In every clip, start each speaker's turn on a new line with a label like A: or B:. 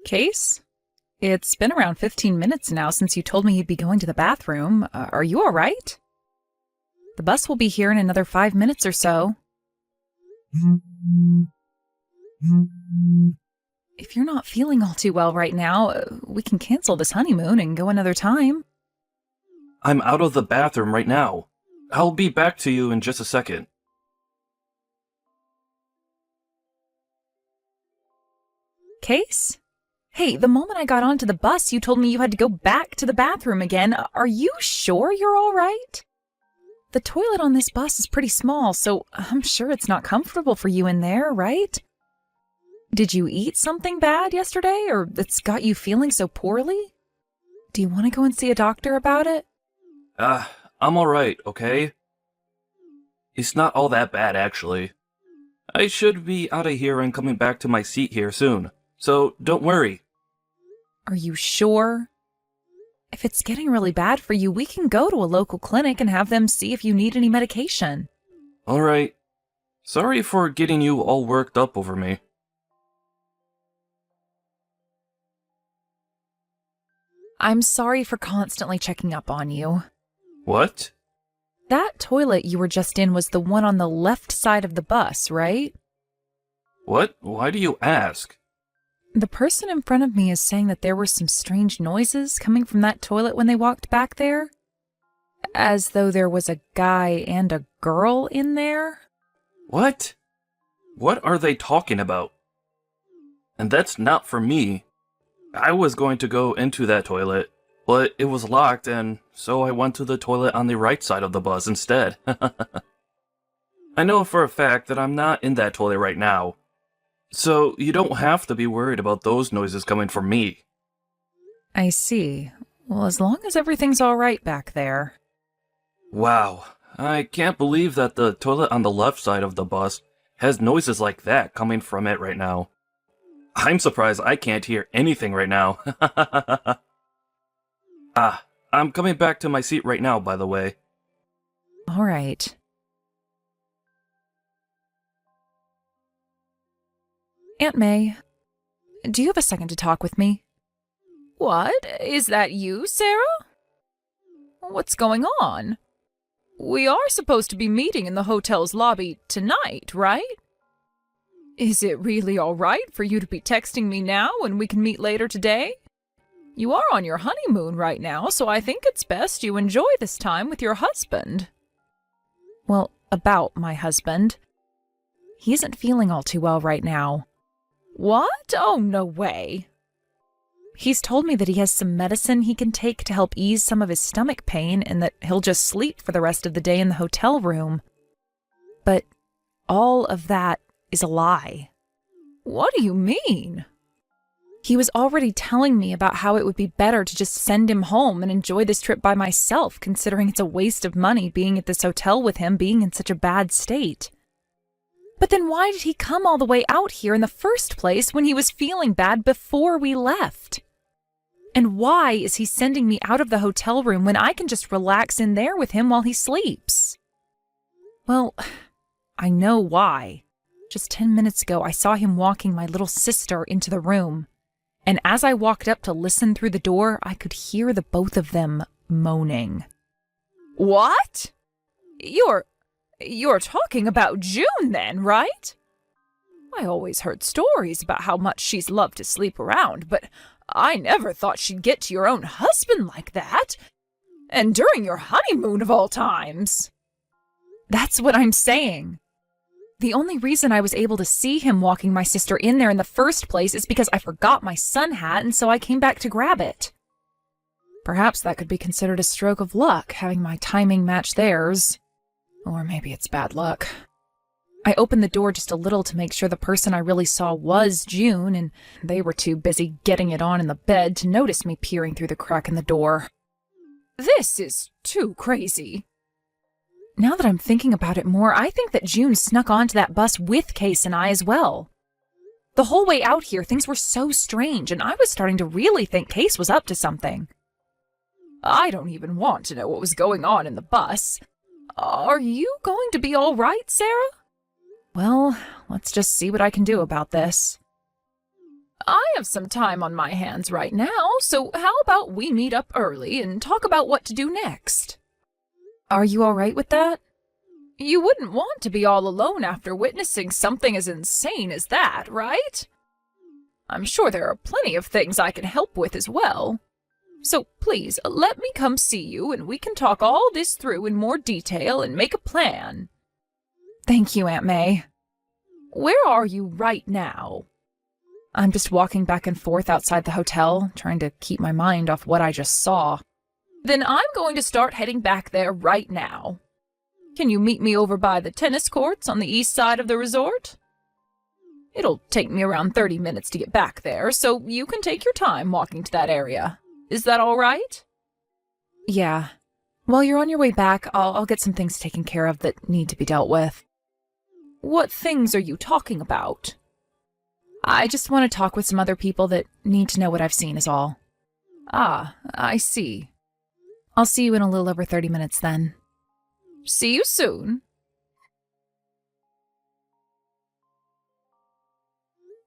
A: Case? It's been around 15 minutes now since you told me you'd be going to the bathroom. Are you all right? The bus will be here in another 5 minutes or so. If you're not feeling all too well right now, we can cancel this honeymoon and go another time.
B: I'm out of the bathroom right now. I'll be back to you in just a second.
A: Case? Hey, the moment I got onto the bus, you told me you had to go back to the bathroom again. Are you sure you're all right? The toilet on this bus is pretty small, so I'm sure it's not comfortable for you in there, right? Did you eat something bad yesterday, or that's got you feeling so poorly? Do you want to go and see a doctor about it?
B: I'm alright, okay? It's not all that bad, actually. I should be out of here and coming back to my seat here soon, so don't worry.
A: Are you sure? If it's getting really bad for you, we can go to a local clinic and have them see if you need any medication.
B: Alright. Sorry for getting you all worked up over me.
A: I'm sorry for constantly checking up on you.
B: What?
A: That toilet you were just in was the one on the left side of the bus, right?
B: What? Why do you ask?
A: The person in front of me is saying that there were some strange noises coming from that toilet when they walked back there. As though there was a guy and a girl in there.
B: What? What are they talking about? And that's not for me. I was going to go into that toilet, but it was locked, and so I went to the toilet on the right side of the bus instead. I know for a fact that I'm not in that toilet right now. So you don't have to be worried about those noises coming from me.
A: I see. Well, as long as everything's all right back there.
B: Wow, I can't believe that the toilet on the left side of the bus has noises like that coming from it right now. I'm surprised I can't hear anything right now. I'm coming back to my seat right now, by the way.
A: All right. Aunt May, do you have a second to talk with me? What? Is that you, Sarah? What's going on? We are supposed to be meeting in the hotel's lobby tonight, right? Is it really all right for you to be texting me now when we can meet later today? You are on your honeymoon right now, so I think it's best you enjoy this time with your husband. Well, about my husband. He isn't feeling all too well right now. What? Oh, no way. He's told me that he has some medicine he can take to help ease some of his stomach pain and that he'll just sleep for the rest of the day in the hotel room. But all of that is a lie. What do you mean? He was already telling me about how it would be better to just send him home and enjoy this trip by myself, considering it's a waste of money being at this hotel with him being in such a bad state. But then why did he come all the way out here in the first place when he was feeling bad before we left? And why is he sending me out of the hotel room when I can just relax in there with him while he sleeps? Well, I know why. Just 10 minutes ago, I saw him walking my little sister into the room. And as I walked up to listen through the door, I could hear the both of them moaning. What? You're talking about June then, right? I always heard stories about how much she's loved to sleep around, but I never thought she'd get to your own husband like that. And during your honeymoon of all times. That's what I'm saying. The only reason I was able to see him walking my sister in there in the first place is because I forgot my sun hat, and so I came back to grab it. Perhaps that could be considered a stroke of luck, having my timing match theirs. Or maybe it's bad luck. I opened the door just a little to make sure the person I really saw was June, and they were too busy getting it on in the bed to notice me peering through the crack in the door. This is too crazy. Now that I'm thinking about it more, I think that June snuck onto that bus with Case and I as well. The whole way out here, things were so strange, and I was starting to really think Case was up to something. I don't even want to know what was going on in the bus. Are you going to be all right, Sarah? Well, let's just see what I can do about this. I have some time on my hands right now, so how about we meet up early and talk about what to do next? Are you all right with that? You wouldn't want to be all alone after witnessing something as insane as that, right? I'm sure there are plenty of things I can help with as well. So please, let me come see you and we can talk all this through in more detail and make a plan. Thank you, Aunt May. Where are you right now? I'm just walking back and forth outside the hotel, trying to keep my mind off what I just saw. Then I'm going to start heading back there right now. Can you meet me over by the tennis courts on the east side of the resort? It'll take me around 30 minutes to get back there, so you can take your time walking to that area. Is that all right? Yeah. While you're on your way back, I'll get some things taken care of that need to be dealt with. What things are you talking about? I just want to talk with some other people that need to know what I've seen is all. Ah, I see. I'll see you in a little over 30 minutes then. See you soon.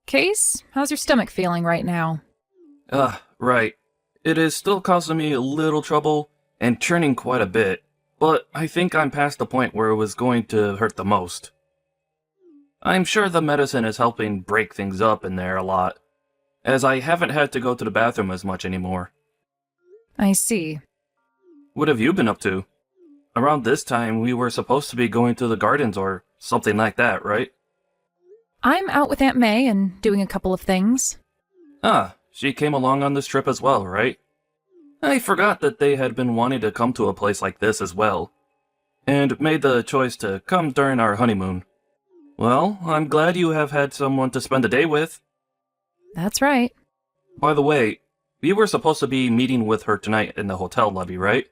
A: Case, how's your stomach feeling right now?
B: Right. It is still causing me a little trouble and churning quite a bit, but I think I'm past the point where it was going to hurt the most. I'm sure the medicine is helping break things up in there a lot, as I haven't had to go to the bathroom as much anymore.
A: I see.
B: What have you been up to? Around this time, we were supposed to be going to the gardens or something like that, right?
A: I'm out with Aunt May and doing a couple of things.
B: Ah, she came along on this trip as well, right? I forgot that they had been wanting to come to a place like this as well, and made the choice to come during our honeymoon. Well, I'm glad you have had someone to spend the day with.
A: That's right.
B: By the way, we were supposed to be meeting with her tonight in the hotel lobby, right?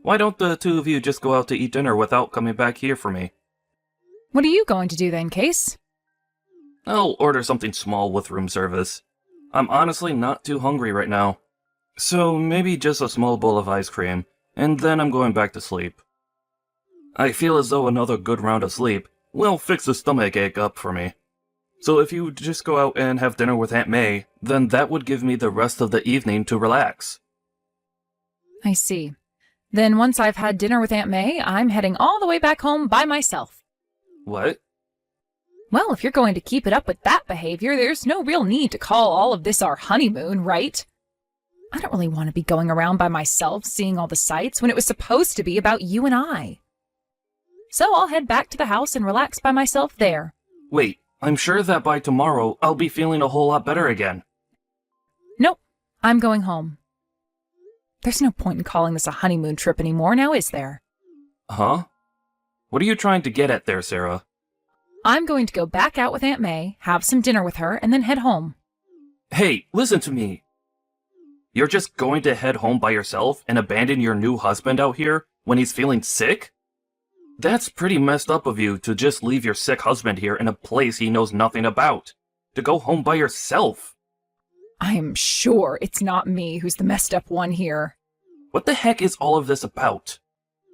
B: Why don't the two of you just go out to eat dinner without coming back here for me?
A: What are you going to do then, Case?
B: I'll order something small with room service. I'm honestly not too hungry right now. So maybe just a small bowl of ice cream, and then I'm going back to sleep. I feel as though another good round of sleep will fix the stomach ache up for me. So if you just go out and have dinner with Aunt May, then that would give me the rest of the evening to relax.
A: I see. Then once I've had dinner with Aunt May, I'm heading all the way back home by myself.
B: What?
A: Well, if you're going to keep it up with that behavior, there's no real need to call all of this our honeymoon, right? I don't really want to be going around by myself seeing all the sights when it was supposed to be about you and I. So I'll head back to the house and relax by myself there.
B: Wait, I'm sure that by tomorrow I'll be feeling a whole lot better again.
A: Nope, I'm going home. There's no point in calling this a honeymoon trip anymore, now is there?
B: Huh? What are you trying to get at there, Sarah?
A: I'm going to go back out with Aunt May, have some dinner with her, and then head home.
B: Hey, listen to me. You're just going to head home by yourself and abandon your new husband out here when he's feeling sick? That's pretty messed up of you to just leave your sick husband here in a place he knows nothing about. To go home by yourself.
A: I am sure it's not me who's the messed up one here.
B: What the heck is all of this about?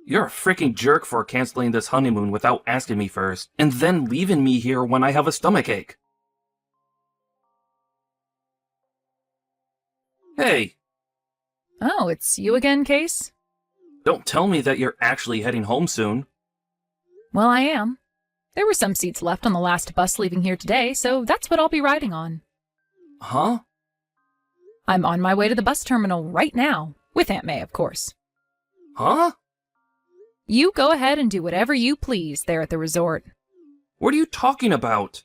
B: You're a freaking jerk for canceling this honeymoon without asking me first, and then leaving me here when I have a stomachache. Hey.
A: Oh, it's you again, Case?
B: Don't tell me that you're actually heading home soon.
A: Well, I am. There were some seats left on the last bus leaving here today, so that's what I'll be riding on.
B: Huh?
A: I'm on my way to the bus terminal right now, with Aunt May, of course.
B: Huh?
A: You go ahead and do whatever you please there at the resort.
B: What are you talking about?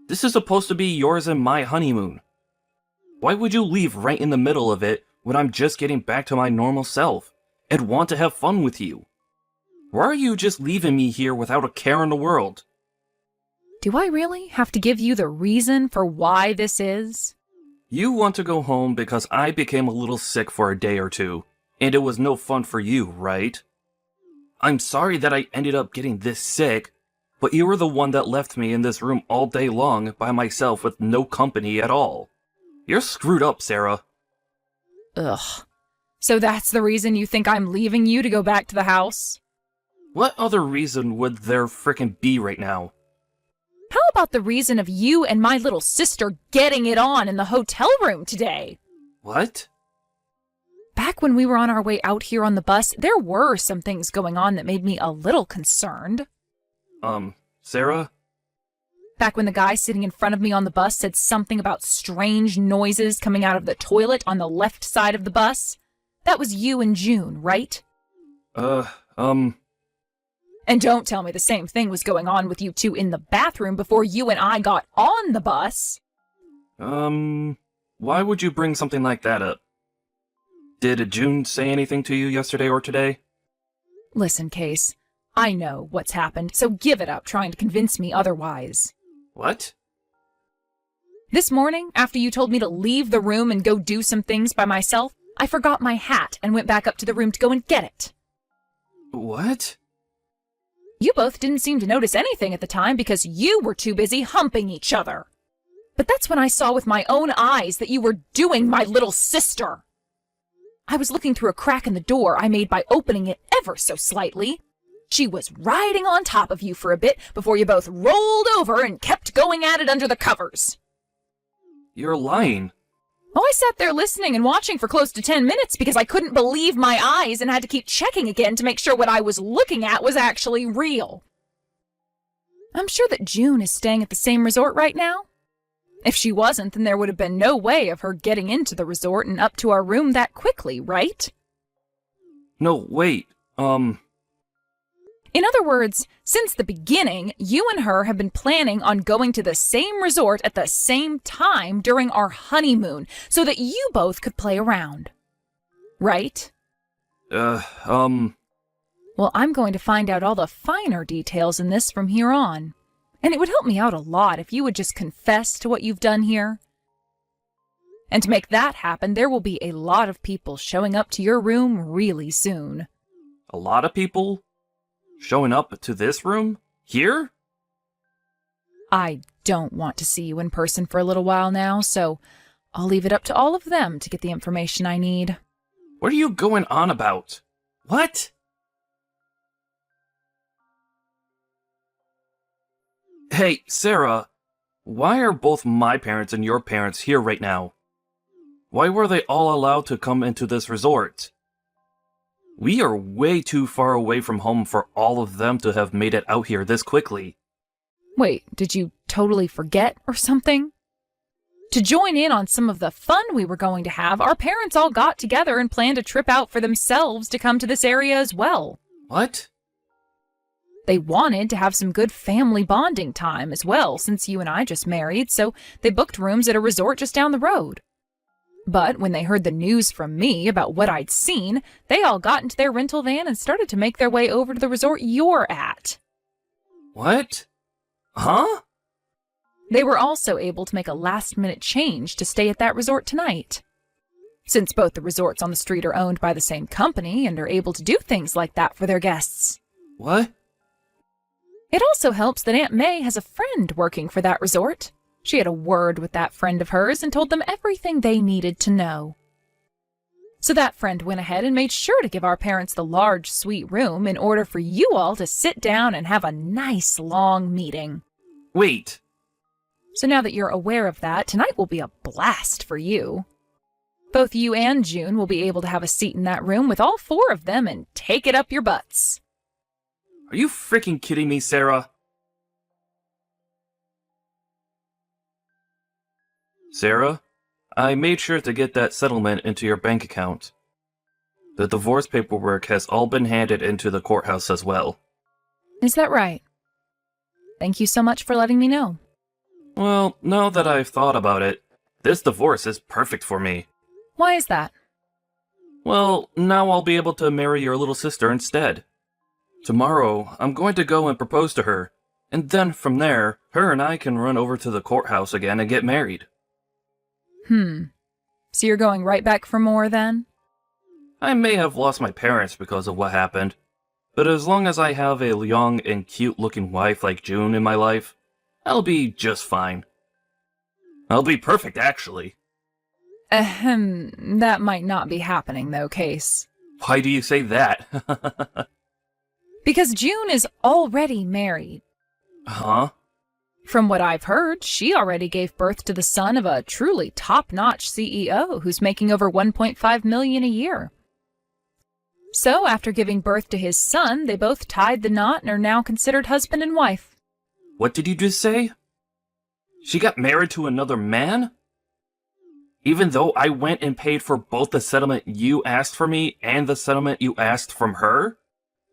B: This is supposed to be yours and my honeymoon. Why would you leave right in the middle of it when I'm just getting back to my normal self and want to have fun with you? Why are you just leaving me here without a care in the world?
A: Do I really have to give you the reason for why this is?
B: You want to go home because I became a little sick for a day or two, and it was no fun for you, right? I'm sorry that I ended up getting this sick, but you were the one that left me in this room all day long by myself with no company at all. You're screwed up, Sarah.
A: Ugh. So that's the reason you think I'm leaving you to go back to the house?
B: What other reason would there frickin' be right now?
A: How about the reason of you and my little sister getting it on in the hotel room today?
B: What?
A: Back when we were on our way out here on the bus, there were some things going on that made me a little concerned.
B: Sarah?
A: Back when the guy sitting in front of me on the bus said something about strange noises coming out of the toilet on the left side of the bus. That was you and June, right?
B: And
A: don't tell me the same thing was going on with you two in the bathroom before you and I got on the bus.
B: why would you bring something like that up? Did June say anything to you yesterday or today?
A: Listen, Case, I know what's happened, so give it up trying to convince me otherwise.
B: What?
A: This morning, after you told me to leave the room and go do some things by myself, I forgot my hat and went back up to the room to go and get it.
B: What?
A: You both didn't seem to notice anything at the time because you were too busy humping each other. But that's when I saw with my own eyes that you were doing my little sister. I was looking through a crack in the door I made by opening it ever so slightly. She was riding on top of you for a bit before you both rolled over and kept going at it under the covers.
B: You're lying.
A: Oh, I sat there listening and watching for close to 10 minutes because I couldn't believe my eyes and had to keep checking again to make sure what I was looking at was actually real. I'm sure that June is staying at the same resort right now. If she wasn't, then there would have been no way of her getting into the resort and up to our room that quickly, right?
B: No, wait,
A: In other words, since the beginning, you and her have been planning on going to the same resort at the same time during our honeymoon so that you both could play around. Right?
B: Well,
A: I'm going to find out all the finer details in this from here on. And it would help me out a lot if you would just confess to what you've done here. And to make that happen, there will be a lot of people showing up to your room really soon.
B: a lot of people showing up to this room? Here?
A: I don't want to see you in person for a little while now, so I'll leave it up to all of them to get the information I need.
B: What are you going on about? What? Hey, Sarah, why are both my parents and your parents here right now? Why were they all allowed to come into this resort? We are way too far away from home for all of them to have made it out here this quickly.
A: Wait, did you totally forget or something? To join in on some of the fun we were going to have, our parents all got together and planned a trip out for themselves to come to this area as well.
B: What?
A: They wanted to have some good family bonding time as well, since you and I just married, so they booked rooms at a resort just down the road. But when they heard the news from me about what I'd seen, they all got into their rental van and started to make their way over to the resort you're at.
B: What? Huh?
A: They were also able to make a last-minute change to stay at that resort tonight. Since both the resorts on the street are owned by the same company and are able to do things like that for their guests.
B: What?
A: It also helps that Aunt May has a friend working for that resort. She had a word with that friend of hers and told them everything they needed to know. So that friend went ahead and made sure to give our parents the large suite room in order for you all to sit down and have a nice long meeting.
B: Wait.
A: So now that you're aware of that, tonight will be a blast for you. Both you and June will be able to have a seat in that room with all four of them and take it up your butts.
B: Are you freaking kidding me, Sarah? Sarah, I made sure to get that settlement into your bank account. The divorce paperwork has all been handed into the courthouse as well.
A: Is that right? Thank you so much for letting me know.
B: Well, now that I've thought about it, this divorce is perfect for me.
A: Why is that?
B: Well, now I'll be able to marry your little sister instead. Tomorrow, I'm going to go and propose to her, and then from there, her and I can run over to the courthouse again and get married.
A: So you're going right back for more then?
B: I may have lost my parents because of what happened, but as long as I have a young and cute-looking wife like June in my life, I'll be just fine. I'll be perfect, actually.
A: That might not be happening though, Case.
B: Why do you say that?
A: Because June is already married.
B: Huh?
A: From what I've heard, she already gave birth to the son of a truly top-notch CEO who's making over $1.5 million a year. So after giving birth to his son, they both tied the knot and are now considered husband and wife.
B: What did you just say? She got married to another man? Even though I went and paid for both the settlement you asked for me and the settlement you asked from her?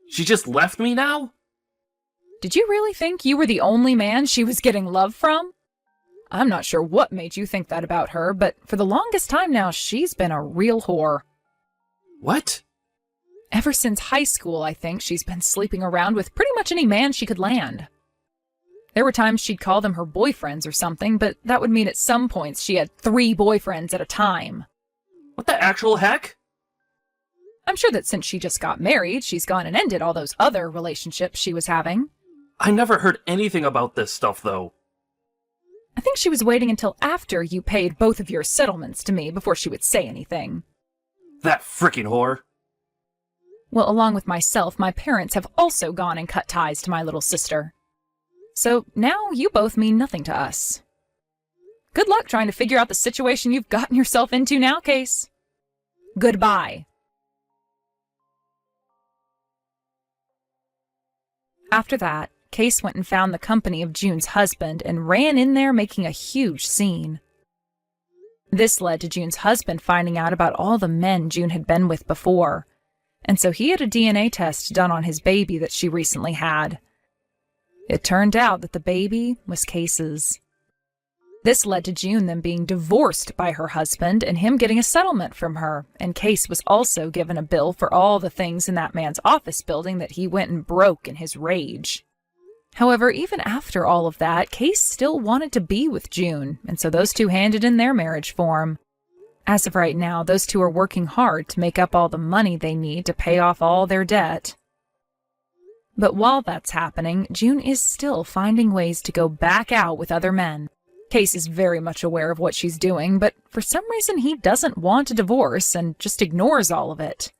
B: She just left me now?
A: Did you really think you were the only man she was getting love from? I'm not sure what made you think that about her, but for the longest time now, she's been a real whore.
B: What?
A: Ever since high school, I think, she's been sleeping around with pretty much any man she could land. There were times she'd call them her boyfriends or something, but that would mean at some points she had 3 boyfriends at a time.
B: What the actual heck?
A: I'm sure that since she just got married, she's gone and ended all those other relationships she was having.
B: I never heard anything about this stuff, though.
A: I think she was waiting until after you paid both of your settlements to me before she would say anything.
B: That frickin' whore.
A: Well, along with myself, my parents have also gone and cut ties to my little sister. So now you both mean nothing to us. Good luck trying to figure out the situation you've gotten yourself into now, Case. Goodbye. After that, Case went and found the company of June's husband and ran in there making a huge scene. This led to June's husband finding out about all the men June had been with before, and so he had a DNA test done on his baby that she recently had. It turned out that the baby was Case's. This led to June then being divorced by her husband and him getting a settlement from her, and Case was also given a bill for all the things in that man's office building that he went and broke in his rage. However, even after all of that, Case still wanted to be with June, and so those two handed in their marriage form. As of right now, those two are working hard to make up all the money they need to pay off all their debt. But while that's happening, June is still finding ways to go back out with other men. Case is very much aware of what she's doing, but for some reason he doesn't want a divorce and just ignores all of it.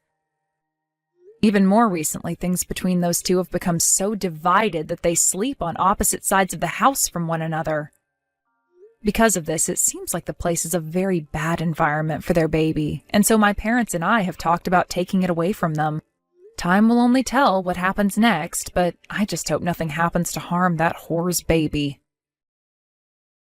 A: Even more recently, things between those two have become so divided that they sleep on opposite sides of the house from one another. Because of this, it seems like the place is a very bad environment for their baby, and so my parents and I have talked about taking it away from them. Time will only tell what happens next, but I just hope nothing happens to harm that whore's baby.